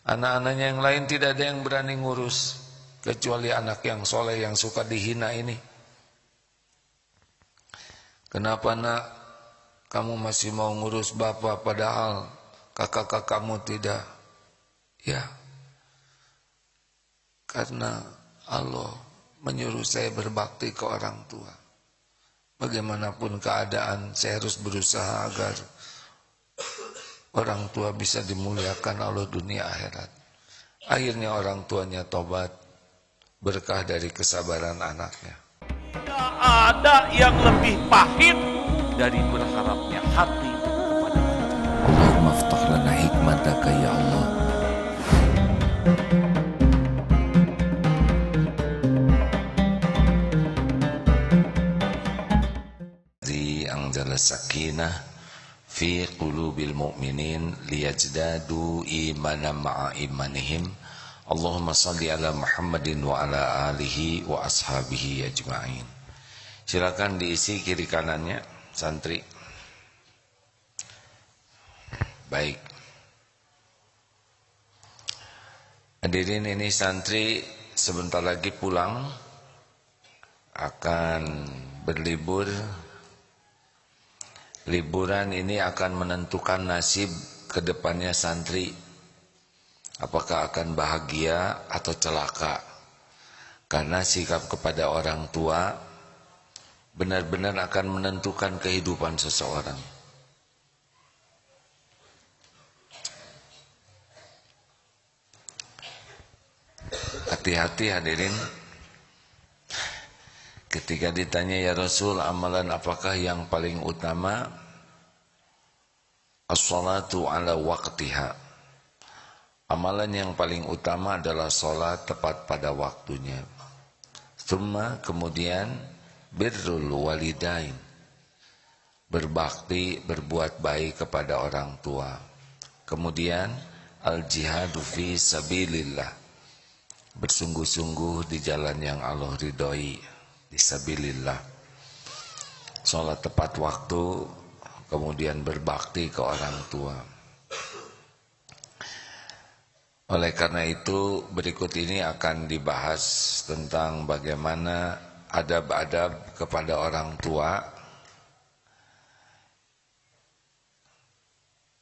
Anak-anaknya yang lain tidak ada yang berani ngurus, kecuali anak yang soleh yang suka dihina ini. Kenapa nak, kamu masih mau ngurus bapak padahal kakak-kakakmu tidak? Ya, karena Allah menyuruh saya berbakti ke orang tua. Bagaimanapun keadaan, saya harus berusaha agar orang tua bisa dimuliakan Allah dunia akhirat. Akhirnya orang tuanya tobat, berkah dari kesabaran anaknya. Tidak ada yang lebih pahit dari berharapnya hati kepada Allah. Allahumma aftah lana hikmataka ya Allah. Anzala sakinah fi qulubil mu'minin liyajdadu imanan ma'a imanihim. Allahumma salli ala Muhammadin wa ala alihi wa ashabihi ajma'in. Silakan diisi kiri kanannya santri. Baik. Hadirin, ini santri sebentar lagi pulang, akan berlibur. Liburan ini akan menentukan nasib kedepannya santri. Apakah akan bahagia atau celaka? Karena sikap kepada orang tua benar-benar akan menentukan kehidupan seseorang. Hati-hati hadirin. Ketika ditanya, ya Rasul, amalan apakah yang paling utama? As-salatu ala waqtiha. Amalan yang paling utama adalah salat tepat pada waktunya. Tsumma, kemudian birrul walidain. Berbakti, berbuat baik kepada orang tua. Kemudian al-jihadu fi sabilillah. Bersungguh-sungguh di jalan yang Allah ridhoi. Disabilillah. Sholat tepat waktu, kemudian berbakti ke orang tua. Oleh karena itu, berikut ini akan dibahas tentang bagaimana adab-adab kepada orang tua.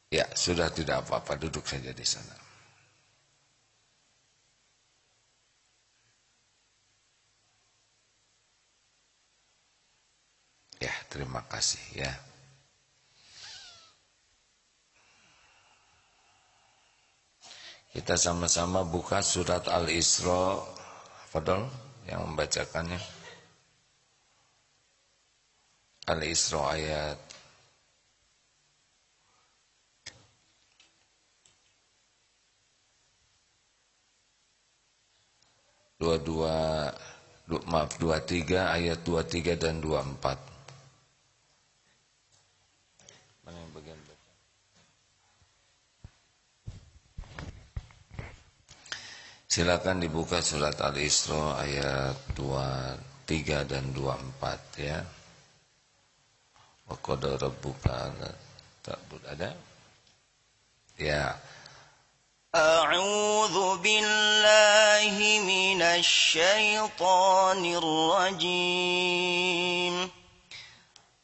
Ya, sudah, tidak apa-apa, duduk saja di sana. Ya, terima kasih ya. Kita sama-sama buka surat Al-Isra. Fadol yang membacakannya. Al-Isra ayat 23 ayat 23 dan 24. Mana yang bagian baca? Silakan dibuka surat Al-Isra ayat 23 dan 24 ya. Wa qad rabbuka ta'bud, ada? Ya. أعوذ بالله من الشيطان الرجيم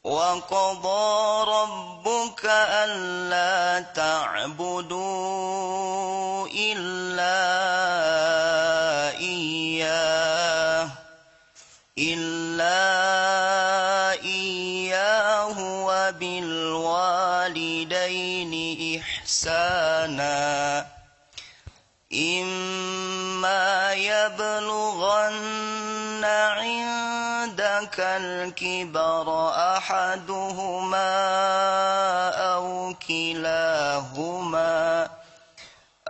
وقضى ربك ألا تعبدوا إلا إياه وبالوالدين إحسانا إما يبلغن عندك الكبر أحدهما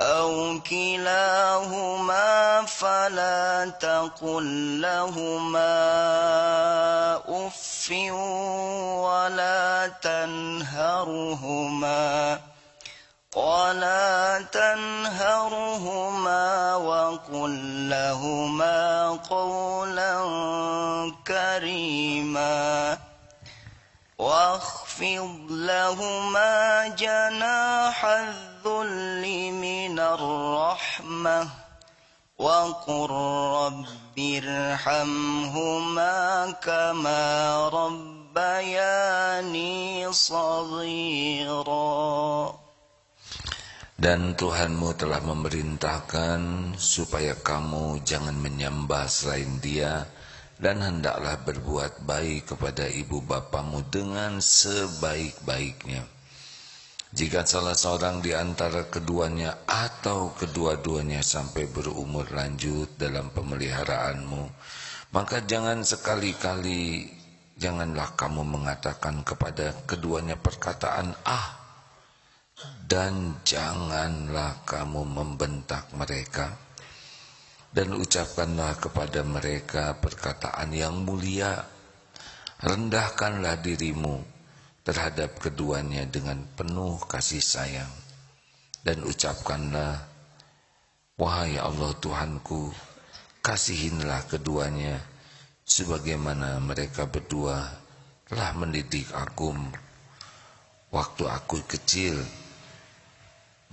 أو كلاهما فلا تقل لهما أف ولا تنهرهما وقل لهما قولا كريما واخفض لهما جناح الذل الذل من الرحمة وقل رب ارحمهما كما ربياني صغيرا. Dan Tuhanmu telah memerintahkan supaya kamu jangan menyembah selain Dia, dan hendaklah berbuat baik kepada ibu bapamu dengan sebaik-baiknya. Jika salah seorang di antara keduanya atau kedua-duanya sampai berumur lanjut dalam pemeliharaanmu, maka janganlah kamu mengatakan kepada keduanya perkataan "ah", dan janganlah kamu membentak mereka, dan ucapkanlah kepada mereka perkataan yang mulia. Rendahkanlah dirimu terhadap keduanya dengan penuh kasih sayang, dan ucapkanlah, wahai Allah Tuhanku, kasihinlah keduanya sebagaimana mereka berdua telah mendidik aku waktu aku kecil,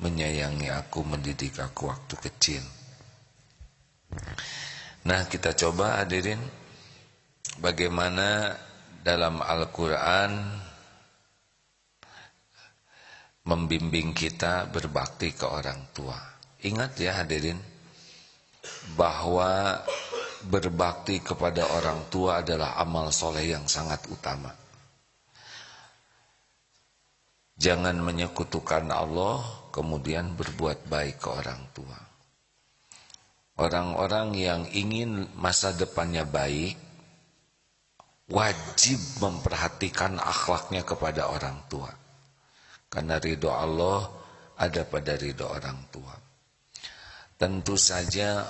menyayangi aku, mendidik aku waktu kecil. Nah, kita coba hadirin bagaimana dalam Al-Quran membimbing kita berbakti ke orang tua. Ingat ya hadirin, bahwa berbakti kepada orang tua adalah amal soleh yang sangat utama. Jangan menyekutukan Allah kemudian berbuat baik ke orang tua. Orang-orang yang ingin masa depannya baik wajib memperhatikan akhlaknya kepada orang tua, karena ridho Allah ada pada ridho orang tua. Tentu saja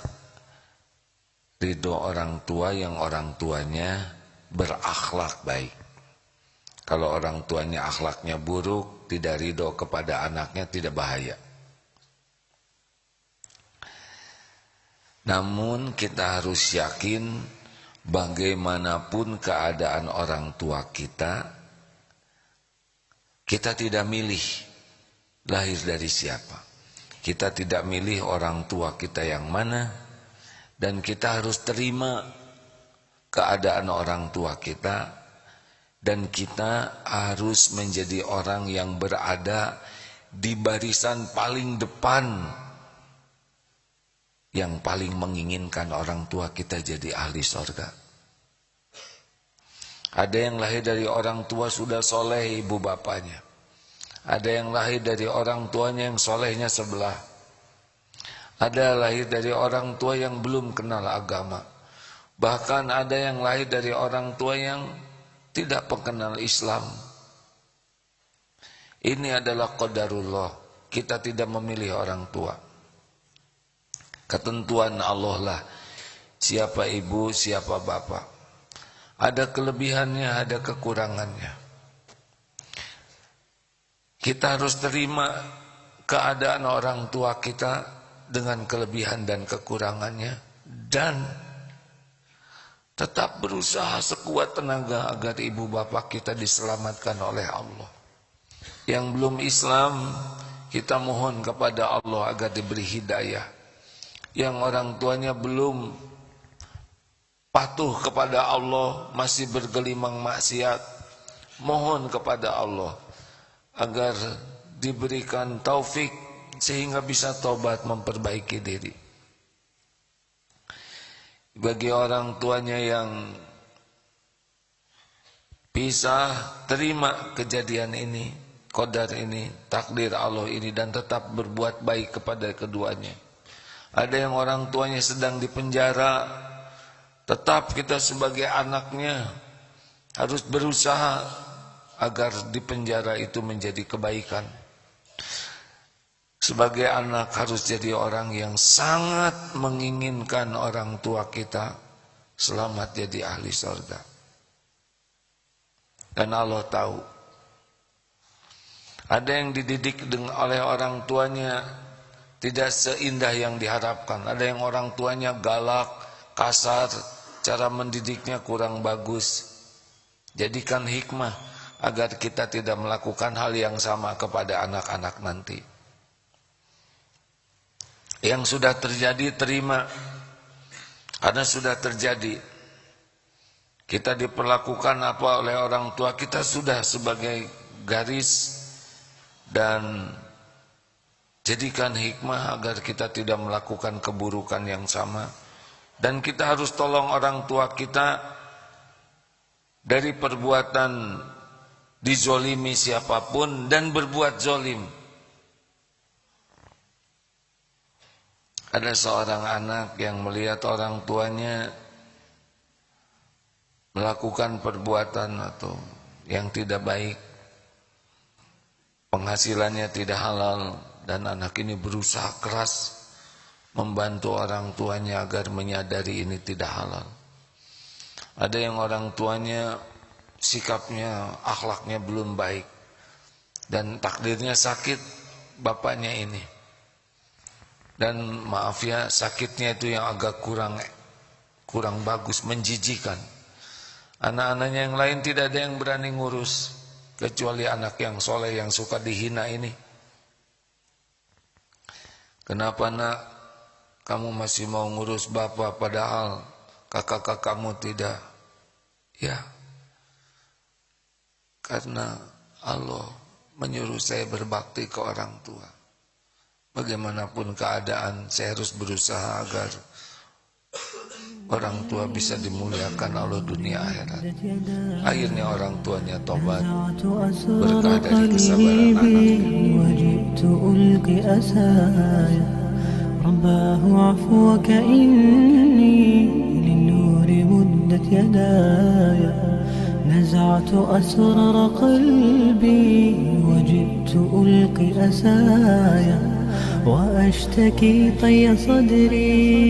ridho orang tua yang orang tuanya berakhlak baik. Kalau orang tuanya akhlaknya buruk, tidak ridho kepada anaknya, tidak bahaya. Namun kita harus yakin bagaimanapun keadaan orang tua kita, kita tidak milih lahir dari siapa. Kita tidak milih orang tua kita yang mana, dan kita harus terima keadaan orang tua kita. Dan kita harus menjadi orang yang berada di barisan paling depan, yang paling menginginkan orang tua kita jadi ahli surga. Ada yang lahir dari orang tua sudah soleh ibu bapaknya. Ada yang lahir dari orang tuanya yang solehnya sebelah. Ada lahir dari orang tua yang belum kenal agama. Bahkan ada yang lahir dari orang tua yang tidak pengenal Islam. Ini adalah qadarullah. Kita tidak memilih orang tua. Ketentuan Allah lah siapa ibu, siapa bapak. Ada kelebihannya, ada kekurangannya. Kita harus terima keadaan orang tua kita dengan kelebihan dan kekurangannya, dan tetap berusaha sekuat tenaga agar ibu bapak kita diselamatkan oleh Allah. Yang belum Islam, kita mohon kepada Allah agar diberi hidayah. Yang orang tuanya belum patuh kepada Allah, masih bergelimang maksiat, mohon kepada Allah agar diberikan taufik sehingga bisa taubat, memperbaiki diri. Bagi orang tuanya yang bisa terima kejadian ini, qadar ini, takdir Allah ini, dan tetap berbuat baik kepada keduanya. Ada yang orang tuanya sedang dipenjara, tetap kita sebagai anaknya harus berusaha agar di penjara itu menjadi kebaikan. Sebagai anak harus jadi orang yang sangat menginginkan orang tua kita selamat jadi ahli surga. Dan Allah tahu. Ada yang dididik oleh orang tuanya tidak seindah yang diharapkan. Ada yang orang tuanya galak, kasar, cara mendidiknya kurang bagus. Jadikan hikmah agar kita tidak melakukan hal yang sama kepada anak-anak nanti. Yang sudah terjadi terima, karena sudah terjadi. Kita diperlakukan apa oleh orang tua kita sudah sebagai garis, dan jadikan hikmah agar kita tidak melakukan keburukan yang sama. Dan kita harus tolong orang tua kita dari perbuatan dizolimi siapapun dan berbuat zolim. Ada seorang anak yang melihat orang tuanya melakukan perbuatan atau yang tidak baik, penghasilannya tidak halal, dan anak ini berusaha keras membantu orang tuanya agar menyadari ini tidak halal. Ada yang orang tuanya sikapnya, akhlaknya belum baik, dan takdirnya sakit bapaknya ini. Dan maaf ya, sakitnya itu yang agak kurang bagus, menjijikan. Anak-anaknya yang lain tidak ada yang berani ngurus, kecuali anak yang soleh yang suka dihina ini. Kenapa nak kamu masih mau ngurus bapak padahal kakak-kakakmu tidak? Ya, karena Allah menyuruh saya berbakti ke orang tua. Bagaimanapun keadaan, saya harus berusaha agar orang tua bisa dimuliakan Allah dunia akhirat. Akhirnya orang tuanya tobat berkah dari kesabaran anaknya. رباه عفوك إني للنور مدت يداي نزعت أسرار قلبي وجئت ألقي أسايا وأشتكي طي صدري